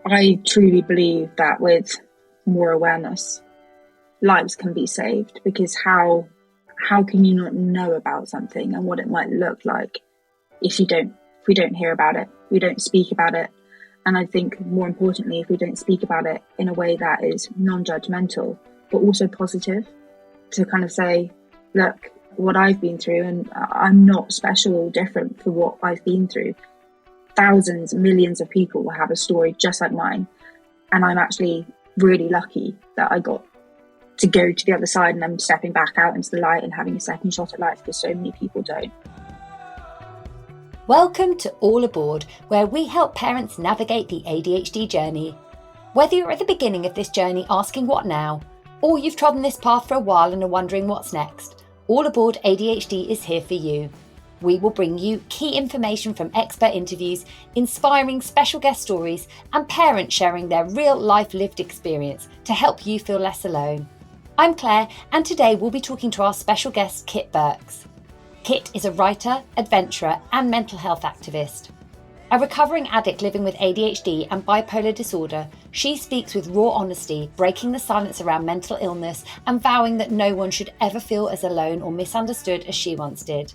I truly believe that with more awareness, lives can be saved, because how can you not know about something and what it might look like if we don't hear about it, we don't speak about it. And I think more importantly, if we don't speak about it in a way that is non-judgmental, but also positive, to kind of say, look, what I've been through, and I'm not special or different for what I've been through. Thousands, millions of people will have a story just like mine. And I'm actually really lucky that I got to go to the other side, and I'm stepping back out into the light and having a second shot at life, because so many people don't. Welcome to All Aboard, where we help parents navigate the ADHD journey. Whether you're at the beginning of this journey asking what now, or you've trodden this path for a while and are wondering what's next, All Aboard ADHD is here for you. We will bring you key information from expert interviews, inspiring special guest stories, and parents sharing their real life lived experience to help you feel less alone. I'm Claire, and today we'll be talking to our special guest, Kit Birks. Kit is a writer, adventurer, and mental health activist. A recovering addict living with ADHD and bipolar disorder, she speaks with raw honesty, breaking the silence around mental illness and vowing that no one should ever feel as alone or misunderstood as she once did.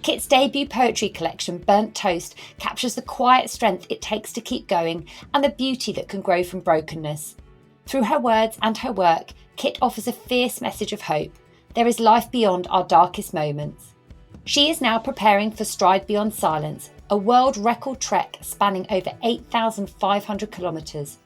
Kit's debut poetry collection, Burnt Toast, captures the quiet strength it takes to keep going and the beauty that can grow from brokenness. Through her words and her work, Kit offers a fierce message of hope. There is life beyond our darkest moments. She is now preparing for Stride Beyond Silence, a world record trek spanning over 8,500 kilometres.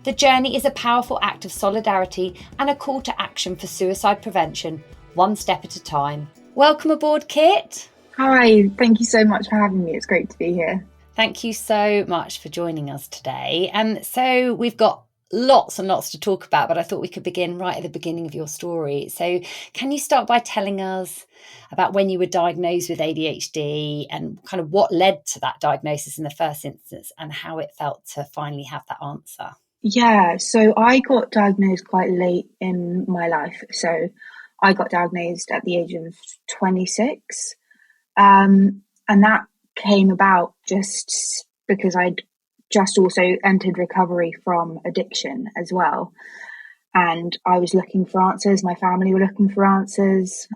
The journey is a powerful act of solidarity and a call to action for suicide prevention, one step at a time. Welcome aboard, Kit. Hi, thank you so much for having me. It's great to be here. Thank you so much for joining us today. So we've got lots and lots to talk about, but I thought we could begin right at the beginning of your story. So can you start by telling us about when you were diagnosed with ADHD and kind of what led to that diagnosis in the first instance and how it felt to finally have that answer? Yeah, so I got diagnosed quite late in my life. So I got diagnosed at the age of 26. And that came about just because I'd just also entered recovery from addiction as well. And I was looking for answers. My family were looking for answers,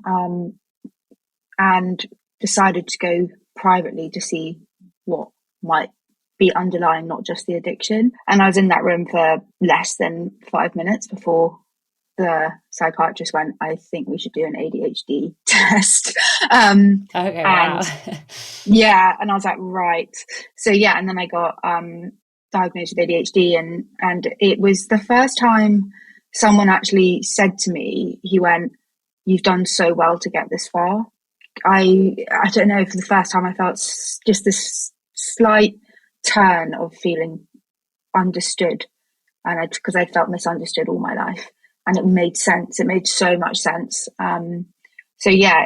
and decided to go privately to see what might be underlying, not just the addiction. And I was in that room for less than 5 minutes before the psychiatrist went, I think we should do an ADHD test. Okay, wow. Yeah, and I was like, right. So yeah, and then I got diagnosed with ADHD, and it was the first time someone actually said to me, he went, you've done so well to get this far. I don't know, for the first time I felt just this slight turn of feeling understood, and because I felt misunderstood all my life. And it made sense. It made so much sense. So yeah,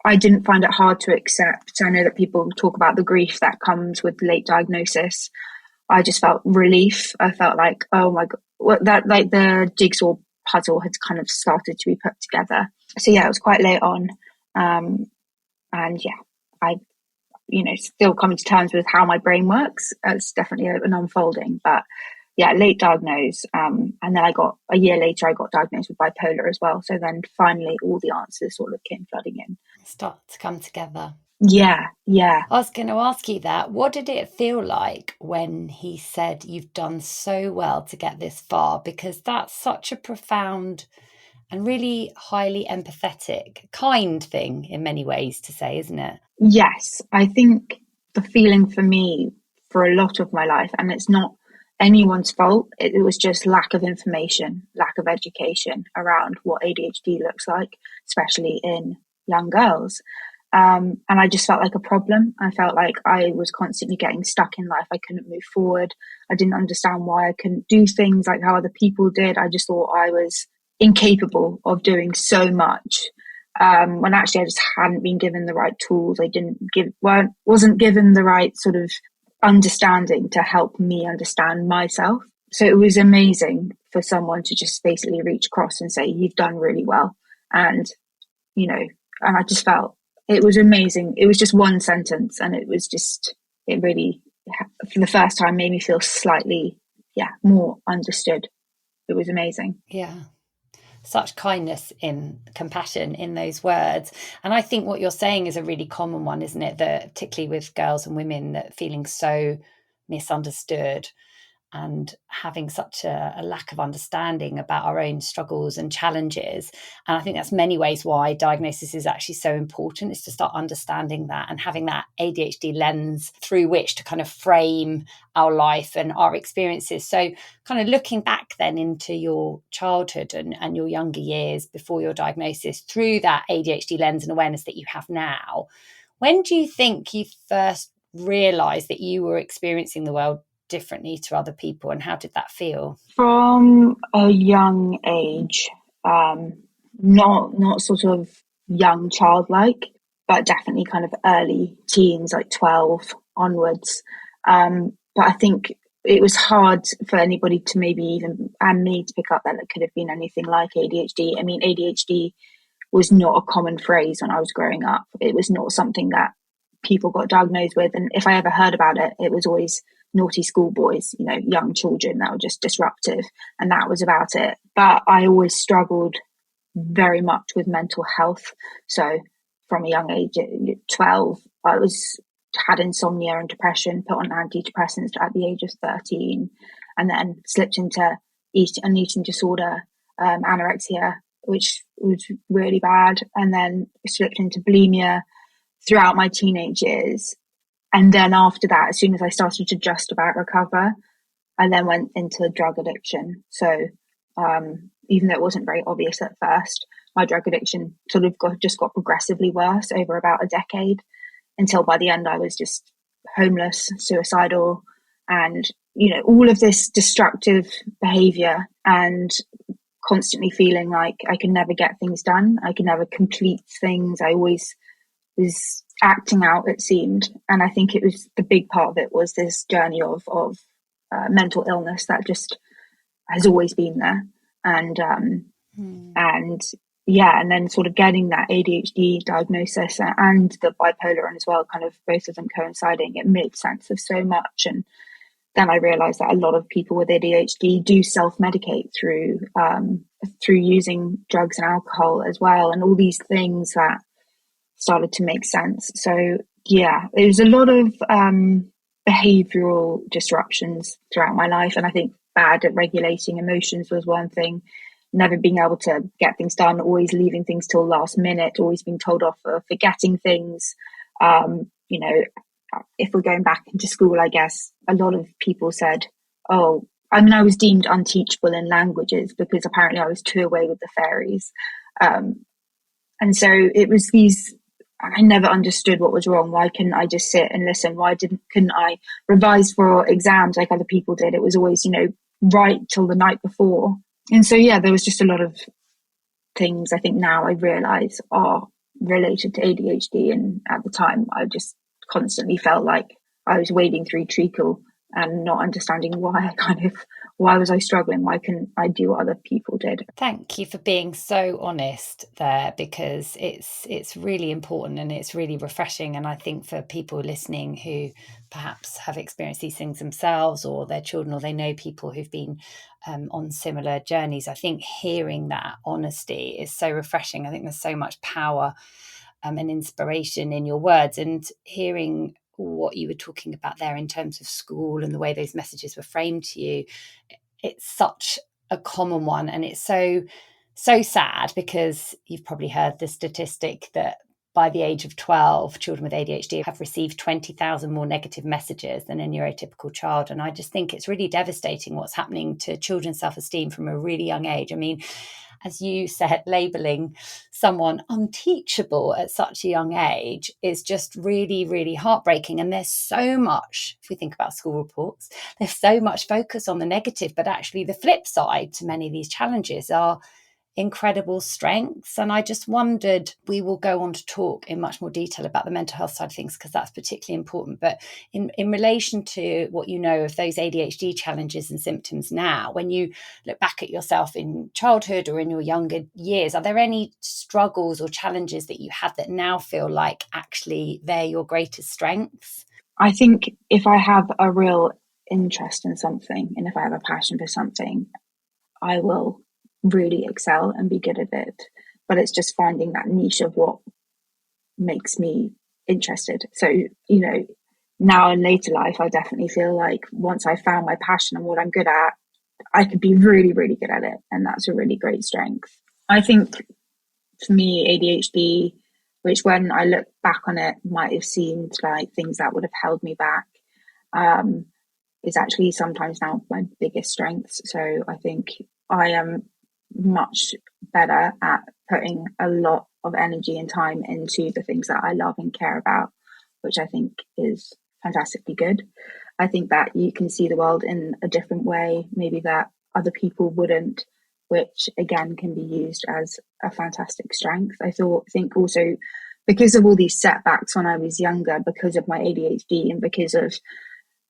I didn't find it hard to accept. I know that people talk about the grief that comes with late diagnosis. I just felt relief. I felt like, oh my God, that like the jigsaw puzzle had kind of started to be put together. So yeah, it was quite late on. And yeah, I, still coming to terms with how my brain works. It's definitely an unfolding, but yeah, late diagnosed. And then a year later, I got diagnosed with bipolar as well. So then finally all the answers sort of came flooding in. Start to come together. Yeah. I was going to ask you that. What did it feel like when he said, you've done so well to get this far? Because that's such a profound and really highly empathetic, kind thing in many ways to say, isn't it? Yes, I think the feeling for me for a lot of my life, and it's not anyone's fault, it was just lack of information, lack of education around what ADHD looks like, especially in young girls. And I just felt like a problem. I felt like I was constantly getting stuck in life. I couldn't move forward. I didn't understand why I couldn't do things like how other people did. I just thought I was incapable of doing so much. When actually I just hadn't been given the right tools. Wasn't given the right sort of understanding to help me understand myself. So it was amazing for someone to just basically reach across and say, you've done really well. And, and I just felt it was amazing. It was just one sentence, and it for the first time made me feel slightly, more understood. It was amazing. Yeah. Such kindness in compassion in those words. And I think what you're saying is a really common one, isn't it? That particularly with girls and women, that feeling so misunderstood and having such a lack of understanding about our own struggles and challenges. And I think that's many ways why diagnosis is actually so important, is to start understanding that and having that ADHD lens through which to kind of frame our life and our experiences. So kind of looking back then into your childhood and your younger years before your diagnosis through that ADHD lens and awareness that you have now, when do you think you first realised that you were experiencing the world differently to other people, and how did that feel? From a young age, not sort of young childlike, but definitely kind of early teens, like 12 onwards. But I think it was hard for anybody to maybe even, and me, to pick up that it could have been anything like ADHD. I mean, ADHD was not a common phrase when I was growing up. It was not something that people got diagnosed with. And if I ever heard about it, it was always naughty schoolboys, young children that were just disruptive. And that was about it. But I always struggled very much with mental health. So from a young age, at 12, had insomnia and depression, put on antidepressants at the age of 13, and then slipped into an eating disorder, anorexia, which was really bad, and then slipped into bulimia throughout my teenage years. And then after that, as soon as I started to just about recover, I then went into drug addiction. So even though it wasn't very obvious at first, my drug addiction sort of got progressively worse over about a decade, until by the end I was just homeless, suicidal, and all of this destructive behavior, and constantly feeling like I could never get things done. I could never complete things. I always was acting out, it seemed. And I think it was, the big part of it was this journey of mental illness that just has always been there. And and then sort of getting that ADHD diagnosis and the bipolar one as well, kind of both of them coinciding, it made sense of so much. And then I realized that a lot of people with ADHD do self-medicate through using drugs and alcohol as well, and all these things that started to make sense. So yeah, there was a lot of behavioral disruptions throughout my life, and I think bad at regulating emotions was one thing. Never being able to get things done, always leaving things till last minute, always being told off for forgetting things. If we're going back into school, I guess a lot of people said, oh, I mean, I was deemed unteachable in languages because apparently I was too away with the fairies. And so it was I never understood what was wrong. Why couldn't I just sit and listen? Why couldn't I revise for exams like other people did? It was always, right till the night before. And so, yeah, there was just a lot of things I think now I realise are related to ADHD. And at the time, I just constantly felt like I was wading through treacle and not understanding why was I struggling? Why couldn't I do what other people did? Thank you for being so honest there, because it's really important and it's really refreshing. And I think for people listening who perhaps have experienced these things themselves, or their children, or they know people who've been on similar journeys, I think hearing that honesty is so refreshing. I think there's so much power and inspiration in your words, and hearing what you were talking about there in terms of school and the way those messages were framed to you. It's such a common one, and it's so sad, because you've probably heard the statistic that by the age of 12, children with ADHD have received 20,000 more negative messages than a neurotypical child. And I just think it's really devastating what's happening to children's self-esteem from a really young age. I mean, as you said, labeling someone unteachable at such a young age is just really, really heartbreaking. And there's so much, if we think about school reports, there's so much focus on the negative, but actually the flip side to many of these challenges are incredible strengths. And I just wondered, we will go on to talk in much more detail about the mental health side of things, because that's particularly important. But in relation to what you know of those ADHD challenges and symptoms now, when you look back at yourself in childhood or in your younger years, are there any struggles or challenges that you had that now feel like actually they're your greatest strengths? I think if I have a real interest in something and if I have a passion for something, I will really excel and be good at it. But it's just finding that niche of what makes me interested. So, now in later life, I definitely feel like once I found my passion and what I'm good at, I could be really, really good at it. And that's a really great strength. I think for me, ADHD, which when I look back on it might have seemed like things that would have held me back, um, is actually sometimes now my biggest strengths. So I think I am much better at putting a lot of energy and time into the things that I love and care about, which I think is fantastically good. I think that you can see the world in a different way, maybe that other people wouldn't, which again can be used as a fantastic strength. Think also because of all these setbacks when I was younger, because of my ADHD and because of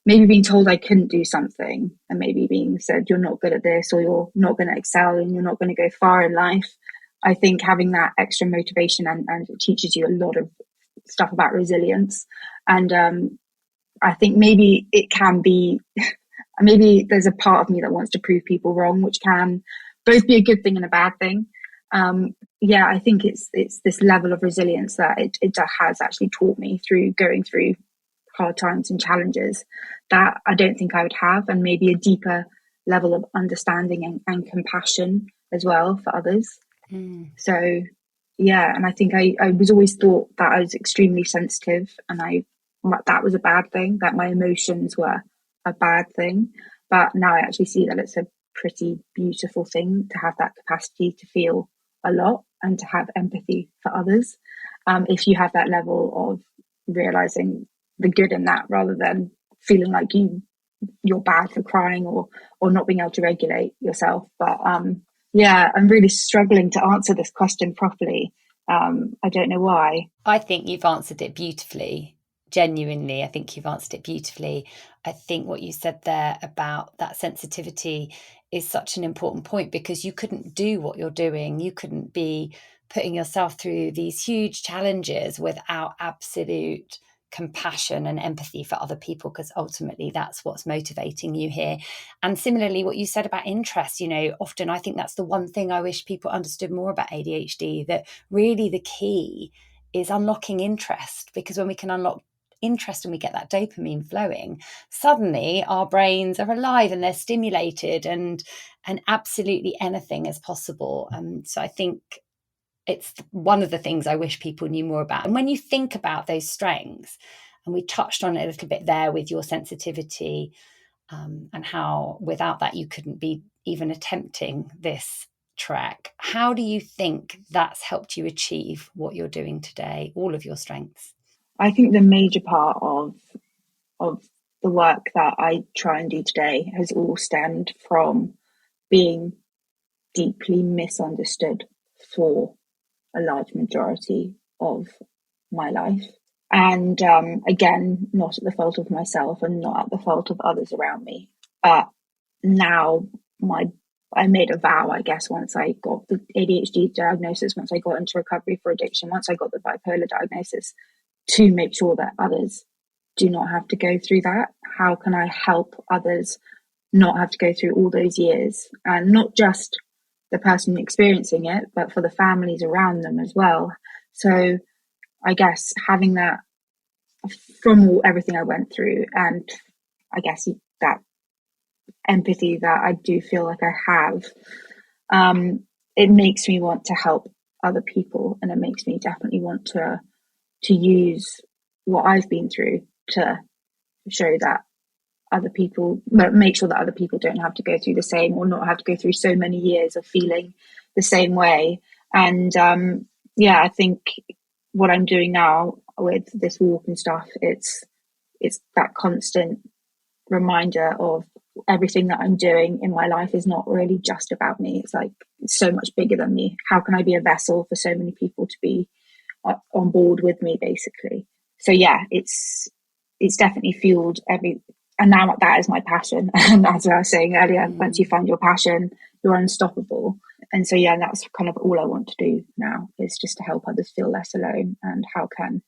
maybe being told I couldn't do something and maybe being said you're not good at this or you're not going to excel and you're not going to go far in life. I think having that extra motivation and it teaches you a lot of stuff about resilience. And I think maybe it can be, maybe there's a part of me that wants to prove people wrong, which can both be a good thing and a bad thing. I think it's this level of resilience that it has actually taught me through going through hard times and challenges that I don't think I would have, and maybe a deeper level of understanding and compassion as well for others. So and I think I was always thought that I was extremely sensitive and that was a bad thing, that my emotions were a bad thing, but now I actually see that it's a pretty beautiful thing to have that capacity to feel a lot and to have empathy for others, if you have that level of realizing the good in that rather than feeling like you're bad for crying or not being able to regulate yourself. But I'm really struggling to answer this question properly. I don't know why. I think you've answered it beautifully. Genuinely, I think you've answered it beautifully. I think what you said there about that sensitivity is such an important point, because you couldn't do what you're doing. You couldn't be putting yourself through these huge challenges without absolute compassion and empathy for other people, because ultimately that's what's motivating you here. And similarly, what you said about interest, often I think that's the one thing I wish people understood more about ADHD, that really the key is unlocking interest, because when we can unlock interest and we get that dopamine flowing, suddenly our brains are alive and they're stimulated, and absolutely anything is possible. So I think it's one of the things I wish people knew more about. And when you think about those strengths, and we touched on it a little bit there with your sensitivity, and how without that you couldn't be even attempting this track, how do you think that's helped you achieve what you're doing today, all of your strengths? I think the major part of the work that I try and do today has all stemmed from being deeply misunderstood for a large majority of my life. And again, not at the fault of myself and not at the fault of others around me. But now I made a vow, I guess, once I got the ADHD diagnosis, once I got into recovery for addiction, once I got the bipolar diagnosis, to make sure that others do not have to go through that. How can I help others not have to go through all those years? And not just the person experiencing it, but for the families around them as well. So I guess having that from everything I went through, and I guess that empathy that I do feel like I have, it makes me want to help other people, and it makes me definitely want to use what I've been through to show that other people, but make sure that other people don't have to go through the same, or not have to go through so many years of feeling the same way. And I think what I'm doing now with this walk and stuff, it's that constant reminder of everything that I'm doing in my life is not really just about me. It's like it's so much bigger than me. How can I be a vessel for so many people to be on board with me, basically? So it's definitely fueled and now that is my passion. And as I was saying earlier, once you find your passion, you're unstoppable. And so that's kind of all I want to do now, is just to help others feel less alone. And how can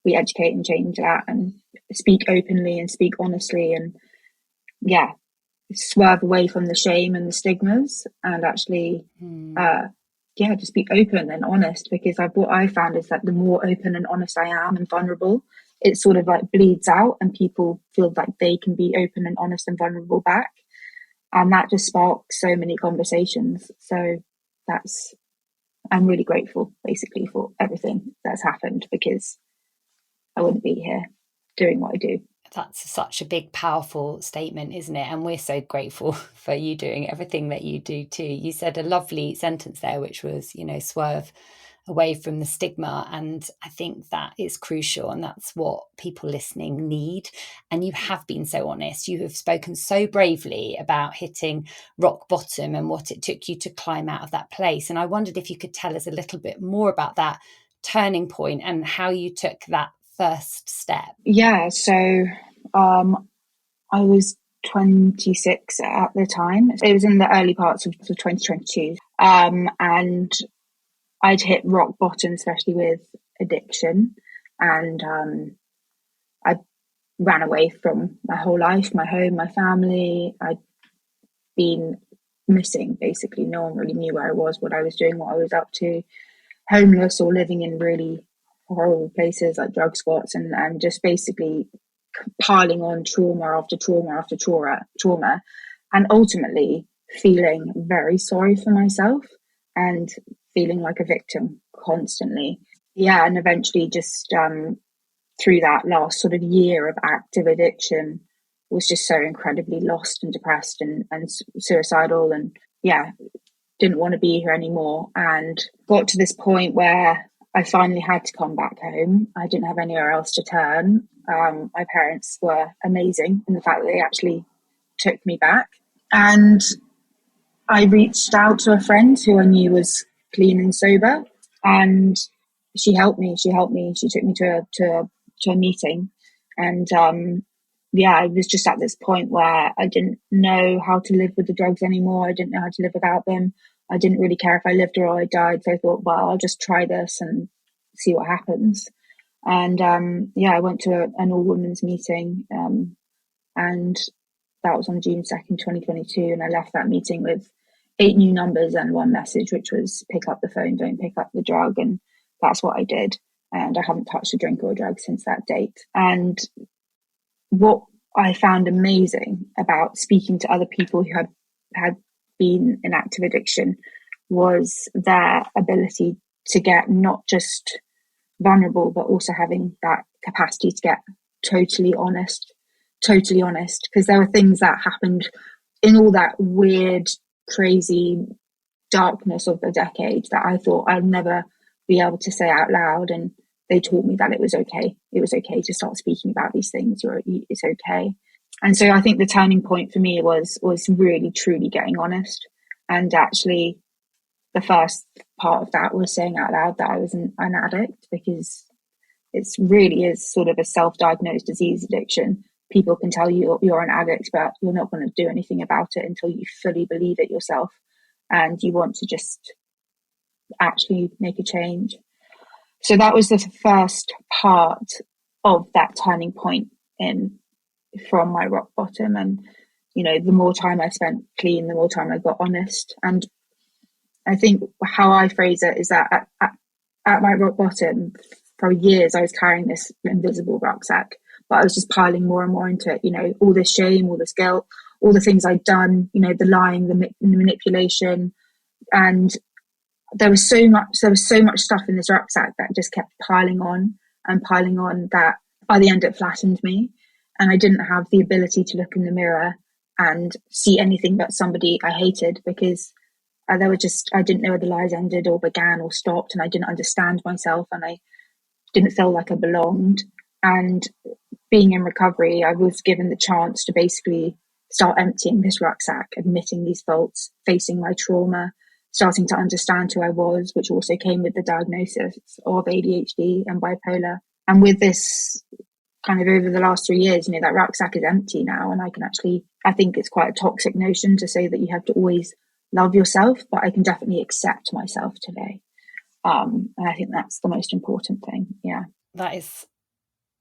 we educate and change that and speak openly and speak honestly, and swerve away from the shame and the stigmas, and actually just be open and honest. Because what I found is that the more open and honest I am and vulnerable, it sort of like bleeds out, and people feel like they can be open and honest and vulnerable back, and that just sparks so many conversations. So I'm really grateful basically for everything that's happened, because I wouldn't be here doing what I do. That's such a big, powerful statement, isn't it? And we're so grateful for you doing everything that you do too. You said a lovely sentence there, which was, swerve away from the stigma. And I think that is crucial. And that's what people listening need. And you have been so honest. You have spoken so bravely about hitting rock bottom and what it took you to climb out of that place. And I wondered if you could tell us a little bit more about that turning point and how you took that first step. Yeah, so I was 26 at the time. It was in the early parts of 2022. And I'd hit rock bottom, especially with addiction. And I ran away from my whole life, my home, my family. I'd been missing, basically. No one really knew where I was, what I was doing, what I was up to. Homeless or living in really horrible places like drug squats, and just basically piling on trauma after trauma after trauma, and ultimately feeling very sorry for myself and feeling like a victim constantly. Yeah, and eventually just through that last sort of year of active addiction, was just so incredibly lost and depressed and suicidal, and didn't want to be here anymore, and got to this point where I finally had to come back home. I didn't have anywhere else to turn. My parents were amazing in the fact that they actually took me back. And I reached out to a friend who I knew was clean and sober, and she helped me. She took me to a meeting, and I was just at this point where I didn't know how to live with the drugs anymore. I didn't know how to live without them. I didn't really care if I lived or I died. So I thought, well, I'll just try this and see what happens. And I went to an all women's meeting, and that was on June 2nd, 2022. And I left that meeting with 8 new numbers and 1 message, which was pick up the phone, don't pick up the drug. And that's what I did. And I haven't touched a drink or a drug since that date. And what I found amazing about speaking to other people who had been in active addiction was their ability to get not just vulnerable, but also having that capacity to get totally honest, because there were things that happened in all that weird, crazy darkness of the decade that I thought I'd never be able to say out loud. And they taught me that it was okay. It was okay to start speaking about these things. It's okay. And so I think the turning point for me was really, truly getting honest. And actually, the first part of that was saying out loud that I was an addict, because it really is sort of a self-diagnosed disease, addiction. People can tell you you're an addict, but you're not going to do anything about it until you fully believe it yourself and you want to just actually make a change. So that was the first part of that turning point from my rock bottom. And, the more time I spent clean, the more time I got honest. And I think how I phrase it is that at my rock bottom, for years, I was carrying this invisible rucksack, but I was just piling more and more into it, all this shame, all this guilt, all the things I'd done, the lying, the manipulation. And there was so much stuff in this rucksack that just kept piling on that by the end it flattened me. And I didn't have the ability to look in the mirror and see anything but somebody I hated, because I didn't know where the lies ended or began or stopped, and I didn't understand myself, and I didn't feel like I belonged. And being in recovery, I was given the chance to basically start emptying this rucksack, admitting these faults, facing my trauma, starting to understand who I was, which also came with the diagnosis of ADHD and bipolar. And with this kind of over the last 3 years, that rucksack is empty now. And I think it's quite a toxic notion to say that you have to always love yourself, but I can definitely accept myself today. And I think that's the most important thing. Yeah. That is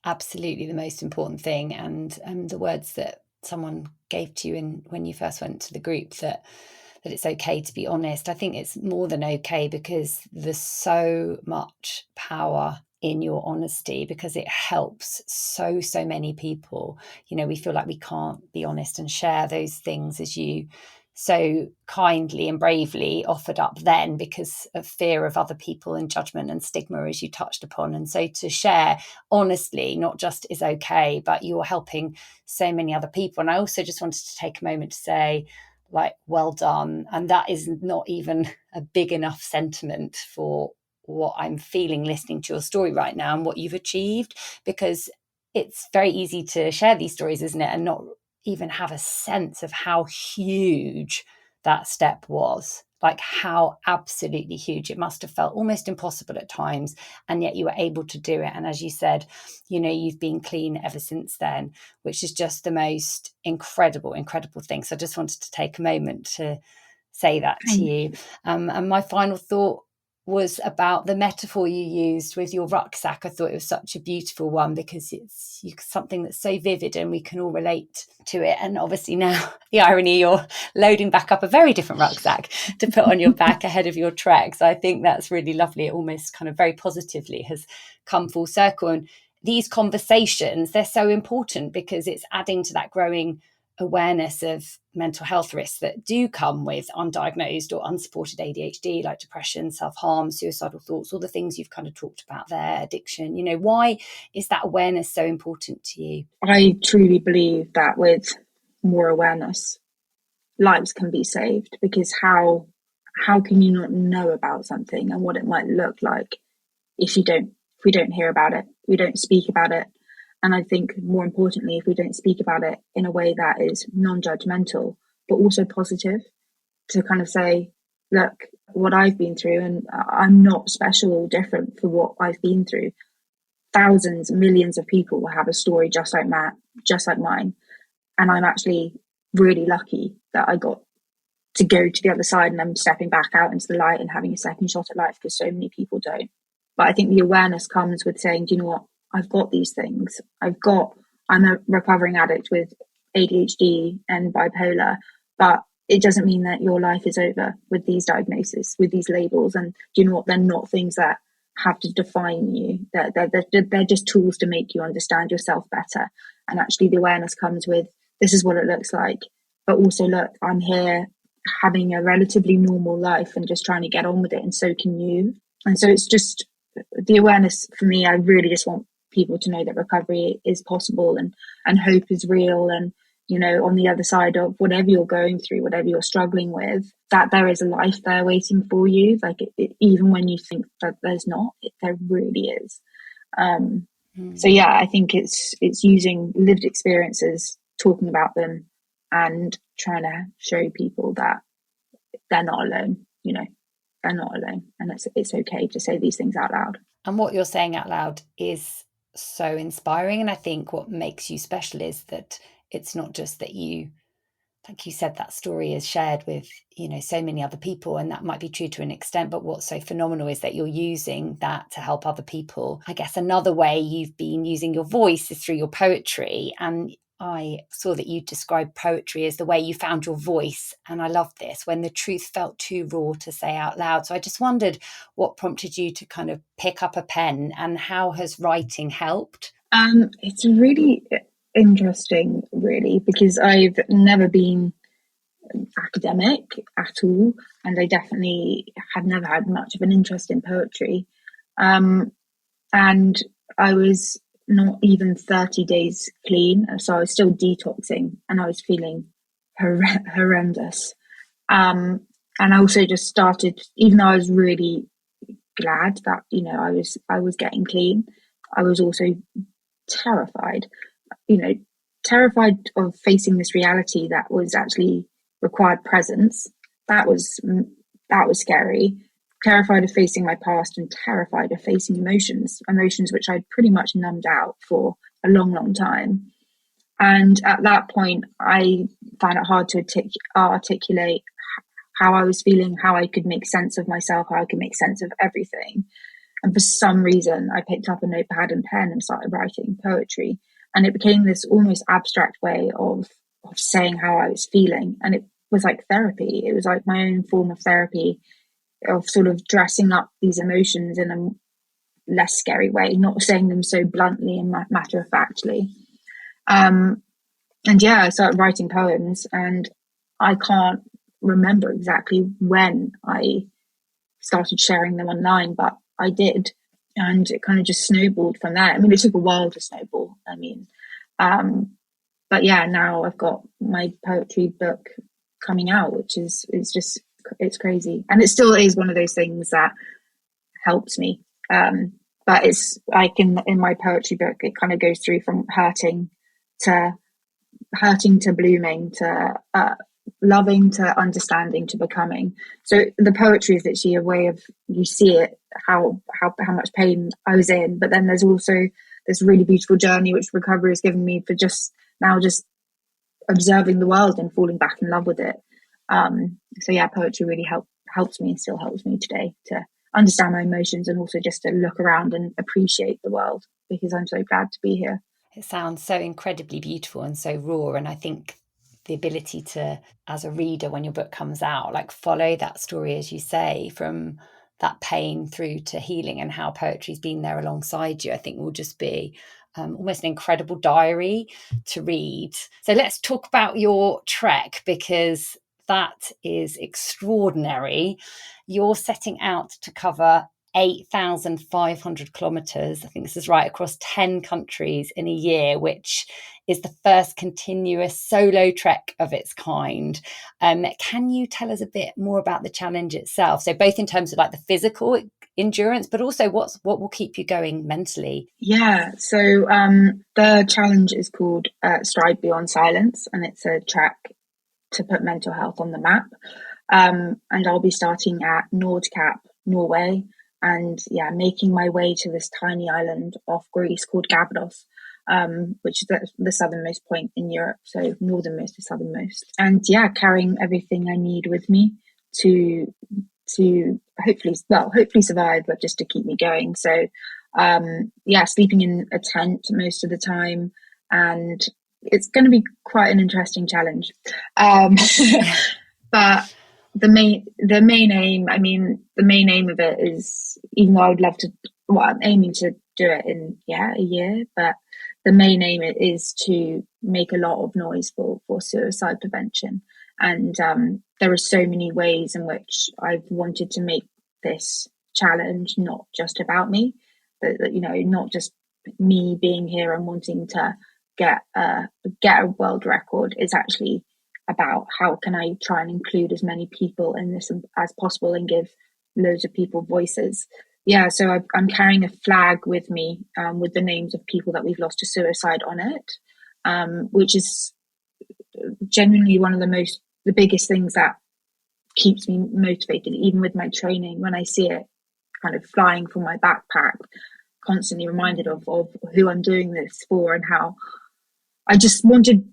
absolutely the most important thing. And the words that someone gave to you when you first went to the group, that it's okay to be honest. I think it's more than okay, because there's so much power in your honesty, because it helps so many people. We feel like we can't be honest and share those things, as you so kindly and bravely offered up then, because of fear of other people and judgment and stigma, as you touched upon. And so to share honestly, not just is okay, but you're helping so many other people. And I also just wanted to take a moment to say, like, well done. And that is not even a big enough sentiment for what I'm feeling listening to your story right now and what you've achieved, because it's very easy to share these stories, isn't it, and not even have a sense of how huge that step was, like how absolutely huge. It must have felt almost impossible at times, and yet you were able to do it. And as you said, you've been clean ever since then, which is just the most incredible thing. So I just wanted to take a moment to say that to you. And my final thought was about the metaphor you used with your rucksack. I thought it was such a beautiful one, because it's something that's so vivid and we can all relate to it. And obviously now the irony, you're loading back up a very different rucksack to put on your back ahead of your trek. So I think that's really lovely. It almost kind of very positively has come full circle. And these conversations, they're so important, because it's adding to that growing awareness of mental health risks that do come with undiagnosed or unsupported ADHD, like depression, self-harm, suicidal thoughts, all the things you've kind of talked about there, addiction. Why is that awareness so important to you? I truly believe that with more awareness, lives can be saved, because how can you not know about something and what it might look like if we don't hear about it, we don't speak about it. And I think more importantly, if we don't speak about it in a way that is non-judgmental, but also positive, to kind of say, look, what I've been through, and I'm not special or different for what I've been through. Thousands, millions of people will have a story just like mine. And I'm actually really lucky that I got to go to the other side, and I'm stepping back out into the light and having a second shot at life, because so many people don't. But I think the awareness comes with saying, do you know what? I've got these things. I'm a recovering addict with ADHD and bipolar, but it doesn't mean that your life is over with these diagnoses, with these labels. And do you know what? They're not things that have to define you. They're just tools to make you understand yourself better. And actually the awareness comes with, this is what it looks like. But also, look, I'm here having a relatively normal life and just trying to get on with it, and so can you. And so it's just the awareness for me. I really just want people to know that recovery is possible, and hope is real, and on the other side of whatever you're going through, whatever you're struggling with, that there is a life there waiting for you. Like even when you think that there's not, there really is. So yeah, I think it's using lived experiences, talking about them, and trying to show people that they're not alone. They're not alone, and it's okay to say these things out loud. And what you're saying out loud is so inspiring. And I think what makes you special is that it's not just that you, like you said, that story is shared with, so many other people, and that might be true to an extent. But what's so phenomenal is that you're using that to help other people. I guess another way you've been using your voice is through your poetry. And I saw that you described poetry as the way you found your voice. And I love this, when the truth felt too raw to say out loud. So I just wondered what prompted you to kind of pick up a pen, and how has writing helped? It's really interesting, really, because I've never been academic at all, and I definitely had never had much of an interest in poetry. And I was not even 30 days clean, so I was still detoxing, and I was feeling horrendous. And I also just started, even though I was really glad that I was getting clean, I was also terrified, terrified of facing this reality that was actually required presence. That was scary. Terrified of facing my past, and terrified of facing emotions which I'd pretty much numbed out for a long time. And at that point, I found it hard to articulate how I was feeling, how I could make sense of myself, how I could make sense of everything. And for some reason, I picked up a notepad and pen and started writing poetry. And it became this almost abstract way of saying how I was feeling. And it was like therapy. It was like my own form of therapy, of sort of dressing up these emotions in a less scary way, not saying them so bluntly and matter of factly. And yeah, I started writing poems, and I can't remember exactly when I started sharing them online, but I did. And it kind of just snowballed from there. I mean, it took a while to snowball. I mean, but yeah, now I've got my poetry book coming out, which is just, it's crazy. And it still is one of those things that helps me. But it's like in my poetry book, it kind of goes through from hurting to blooming to loving to understanding to becoming. So the poetry is actually a way of, you see it, how much pain I was in, but then there's also this really beautiful journey which recovery has given me for just observing the world and falling back in love with it. So yeah, poetry really helps me and still helps me today to understand my emotions, and also just to look around and appreciate the world, because I'm so glad to be here. It sounds so incredibly beautiful and so raw. And I think the ability to, as a reader, when your book comes out, like follow that story, as you say, from that pain through to healing, and how poetry's been there alongside you, I think will just be almost an incredible diary to read. So let's talk about your trek, because that is extraordinary. You're setting out to cover 8,500 kilometres, I think this is right, across 10 countries in a year, which is the first continuous solo trek of its kind. Can you tell us a bit more about the challenge itself? So both in terms of like the physical endurance, but also what will keep you going mentally? Yeah, so the challenge is called Stride Beyond Silence, and it's a track to put mental health on the map. And I'll be starting at Nordkapp, Norway, and yeah, making my way to this tiny island off Greece called Gavdos, which is the southernmost point in Europe, so northernmost to southernmost. And yeah, carrying everything I need with me to hopefully survive, but just to keep me going. So yeah, sleeping in a tent most of the time, and it's going to be quite an interesting challenge. But the main aim of it is, even though I would love to, well, I'm aiming to do it in a year, but the main aim is to make a lot of noise for suicide prevention. And there are so many ways in which I've wanted to make this challenge not just about me, that not just me being here and wanting to get a world record. It's actually about how can I try and include as many people in this as possible and give loads of people voices. Yeah, so I'm carrying a flag with me with the names of people that we've lost to suicide on it, which is genuinely one of the biggest things that keeps me motivated, even with my training. When I see it kind of flying from my backpack, constantly reminded of who I'm doing this for, and how I just wanted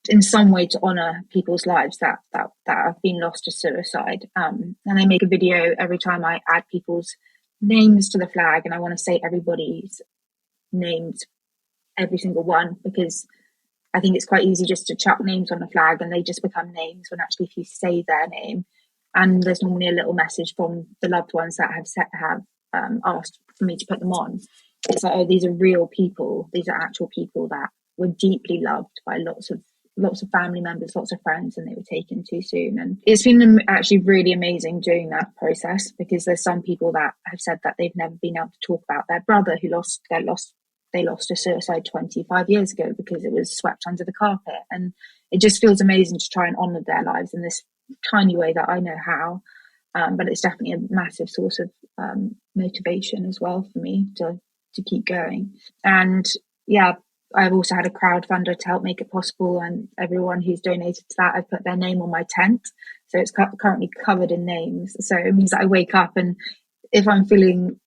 in some way to honor people's lives that have been lost to suicide. And I make a video every time I add people's names to the flag, and I want to say everybody's names, every single one, because I think it's quite easy just to chuck names on a flag and they just become names, when actually if you say their name, and there's normally a little message from the loved ones that have asked for me to put them on, it's like, oh, these are real people, these are actual people that were deeply loved by lots of family members, lots of friends, and they were taken too soon. And it's been actually really amazing doing that process, because there's some people that have said that they've never been able to talk about their brother who lost to suicide 25 years ago because it was swept under the carpet. And it just feels amazing to try and honor their lives in this tiny way that I know how. But it's definitely a massive source of motivation as well for me to keep going. And yeah, I've also had a crowdfunder to help make it possible, and everyone who's donated to that, I've put their name on my tent, so it's currently covered in names. So it means that I wake up, and if I'm feeling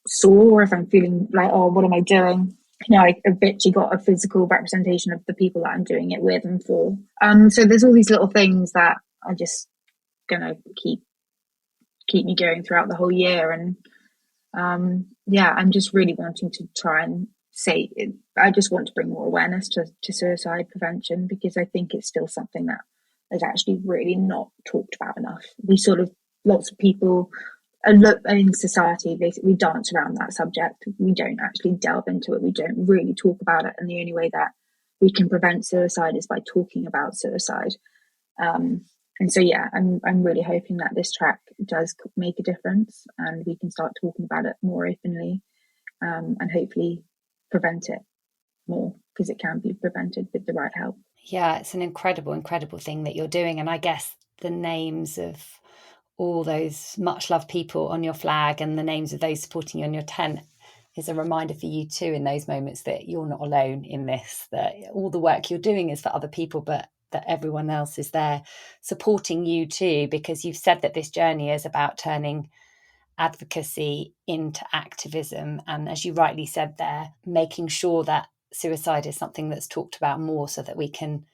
sore, or if I'm feeling like, oh, what am I doing, I've literally got a physical representation of the people that I'm doing it with and for. So there's all these little things that are just gonna keep me going throughout the whole year. And Yeah, I'm just really wanting to try and say, I just want to bring more awareness to suicide prevention, because I think it's still something that is actually really not talked about enough. We sort of, lots of people, look in society, basically, we dance around that subject. We don't actually delve into it. We don't really talk about it. And the only way that we can prevent suicide is by talking about suicide. Um, and so, yeah, I'm really hoping that this track does make a difference and we can start talking about it more openly, and hopefully prevent it more, because it can be prevented with the right help. Yeah, it's an incredible, incredible thing that you're doing. And I guess the names of all those much loved people on your flag and the names of those supporting you on your tent is a reminder for you too, in those moments, that you're not alone in this, that all the work you're doing is for other people, but that everyone else is there supporting you too, because you've said that this journey is about turning advocacy into activism. And as you rightly said there, making sure that suicide is something that's talked about more so that we can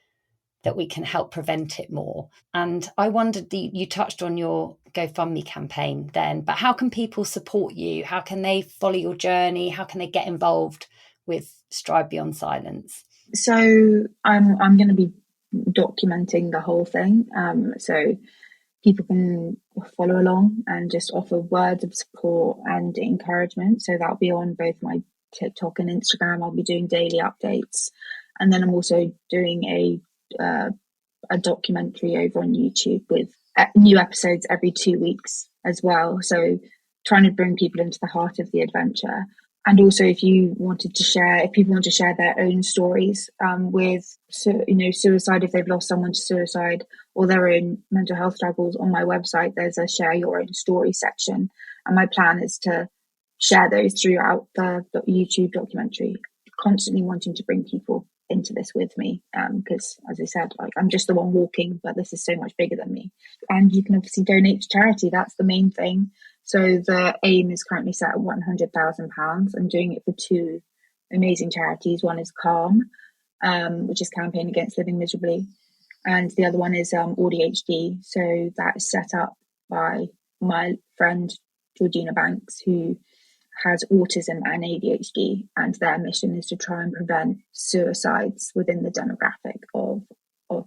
help prevent it more. And I wondered, you touched on your GoFundMe campaign then, but how can people support you? How can they follow your journey? How can they get involved with Stride Beyond Silence? So I'm going to be documenting the whole thing. So people can follow along and just offer words of support and encouragement. So that'll be on both my TikTok and Instagram. I'll be doing daily updates, and then I'm also doing a documentary over on YouTube with new episodes every 2 weeks as well. So trying to bring people into the heart of the adventure. And also, if people want to share their own stories, with suicide, if they've lost someone to suicide, or their own mental health struggles, on my website there's a share your own story section, and my plan is to share those throughout the YouTube documentary, constantly wanting to bring people into this with me, because as I said, like, I'm just the one walking, but this is so much bigger than me. And you can obviously donate to charity. That's the main thing. So the aim is currently set at £100,000. I'm doing it for two amazing charities. One is Calm, which is Campaign Against Living Miserably, and the other one is ADHD. So that's set up by my friend Georgina Banks, who has autism and ADHD, and their mission is to try and prevent suicides within the demographic of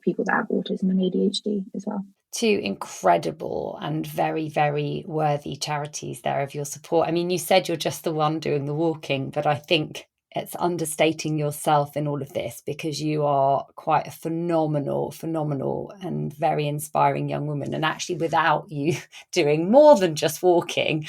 people that have autism and ADHD as well. Two incredible and very, very worthy charities there of your support. I mean, you said you're just the one doing the walking, but I think it's understating yourself in all of this, because you are quite a phenomenal and very inspiring young woman. And actually, without you doing more than just walking,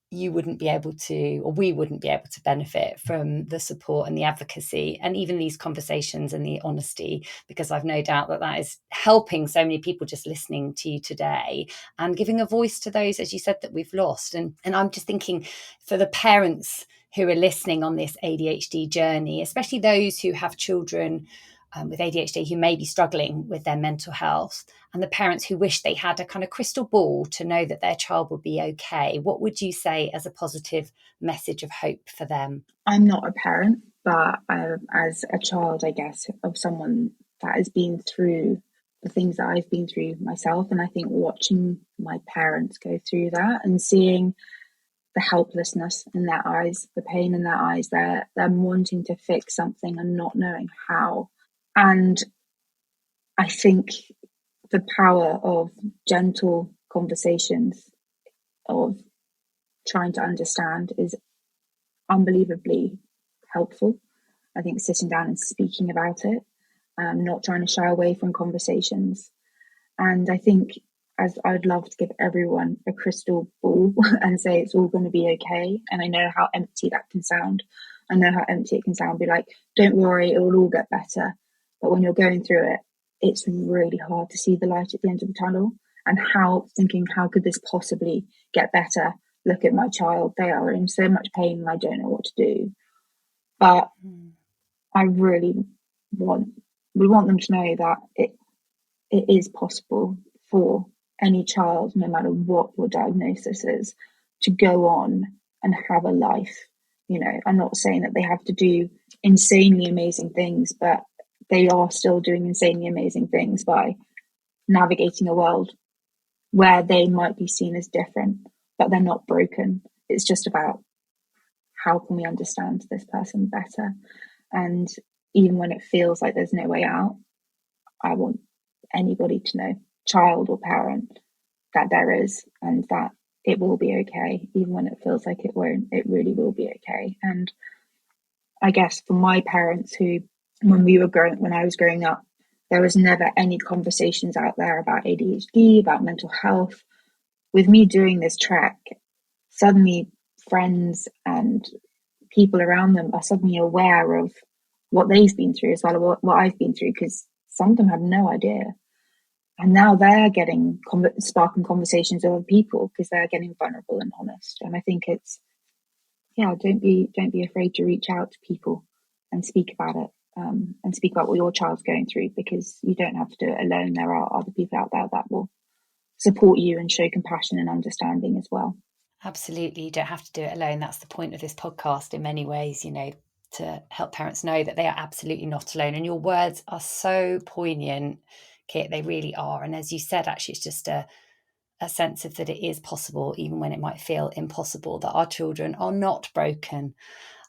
you wouldn't be able to, or we wouldn't be able to benefit from the support and the advocacy and even these conversations and the honesty, because I've no doubt that that is helping so many people just listening to you today and giving a voice to those, as you said, that we've lost. And I'm just thinking, for the parents who are listening on this ADHD journey, especially those who have children with ADHD who may be struggling with their mental health, and the parents who wish they had a kind of crystal ball to know that their child would be okay, what would you say as a positive message of hope for them? I'm not a parent, but as a child, I guess, of someone that has been through the things that I've been through myself, and I think watching my parents go through that and seeing the helplessness in their eyes, the pain in their eyes, they're wanting to fix something and not knowing how. And I think the power of gentle conversations, of trying to understand, is unbelievably helpful. I think sitting down and speaking about it, not trying to shy away from conversations. And I think, as I'd love to give everyone a crystal ball and say it's all going to be okay. And I know how empty that can sound. I know how empty it can sound. Be like, don't worry, it will all get better. But when you're going through it, it's really hard to see the light at the end of the tunnel. And how could this possibly get better? Look at my child. They are in so much pain and I don't know what to do. But I really want them to know that it is possible for any child, no matter what your diagnosis is, to go on and have a life. You know, I'm not saying that they have to do insanely amazing things, but they are still doing insanely amazing things by navigating a world where they might be seen as different, but they're not broken. It's just about how can we understand this person better? And even when it feels like there's no way out, I want anybody to know, child or parent, that there is, and that it will be okay. Even when it feels like it won't, it really will be okay. And I guess for my parents, who, when I was growing up, there was never any conversations out there about ADHD, about mental health. With me doing this trek, suddenly friends and people around them are suddenly aware of what they've been through as well, or what I've been through, because some of them had no idea. And now they're getting sparking conversations with other people because they're getting vulnerable and honest. And I think it's, don't be afraid to reach out to people and speak about it, and speak about what your child's going through, because you don't have to do it alone. There are other people out there that will support you and show compassion and understanding as well. Absolutely. You don't have to do it alone. That's the point of this podcast in many ways, to help parents know that they are absolutely not alone. And your words are so poignant, Kit. They really are. And as you said, actually, it's just a sense of that it is possible, even when it might feel impossible, that our children are not broken.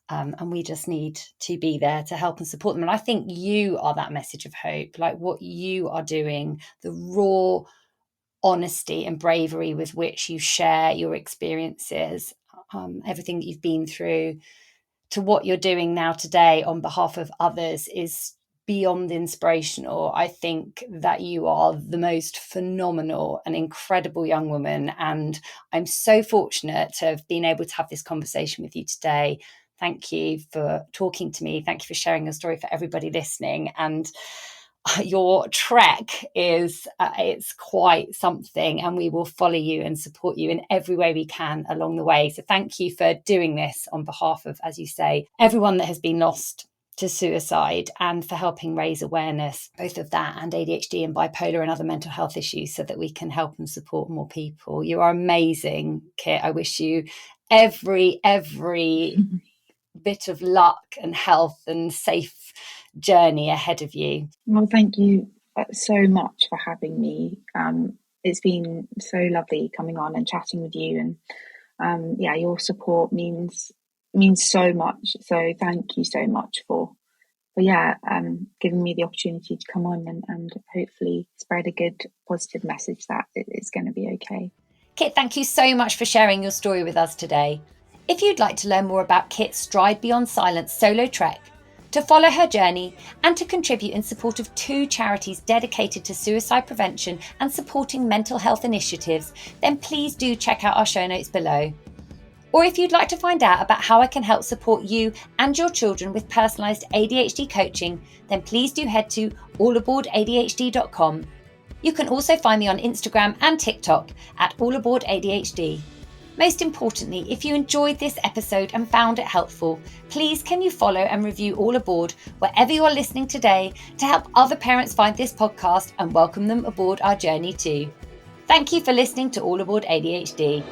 And we just need to be there to help and support them. And I think you are that message of hope, like what you are doing, the raw honesty and bravery with which you share your experiences, everything that you've been through, to what you're doing now today on behalf of others is beyond inspirational. I think that you are the most phenomenal and incredible young woman, and I'm so fortunate to have been able to have this conversation with you today. Thank you for talking to me. Thank you for sharing your story for everybody listening. And your trek is it's quite something, and we will follow you and support you in every way we can along the way. So thank you for doing this on behalf of, as you say, everyone that has been lost to suicide, and for helping raise awareness both of that and ADHD and bipolar and other mental health issues, so that we can help and support more people. You are amazing, Kit. I wish you every bit of luck and health and safe journey ahead of you. Well, thank you so much for having me. It's been so lovely coming on and chatting with you, and your support means so much. So thank you so much for giving me the opportunity to come on and hopefully spread a good positive message that it's going to be okay. Kit, thank you so much for sharing your story with us today. If you'd like to learn more about Kit's Stride Beyond Silence solo trek, to follow her journey, and to contribute in support of 2 charities dedicated to suicide prevention and supporting mental health initiatives, then please do check out our show notes below. Or if you'd like to find out about how I can help support you and your children with personalised ADHD coaching, then please do head to allaboardadhd.com. You can also find me on Instagram and TikTok at allaboardadhd. Most importantly, if you enjoyed this episode and found it helpful, please can you follow and review All Aboard wherever you are listening today, to help other parents find this podcast and welcome them aboard our journey too. Thank you for listening to All Aboard ADHD.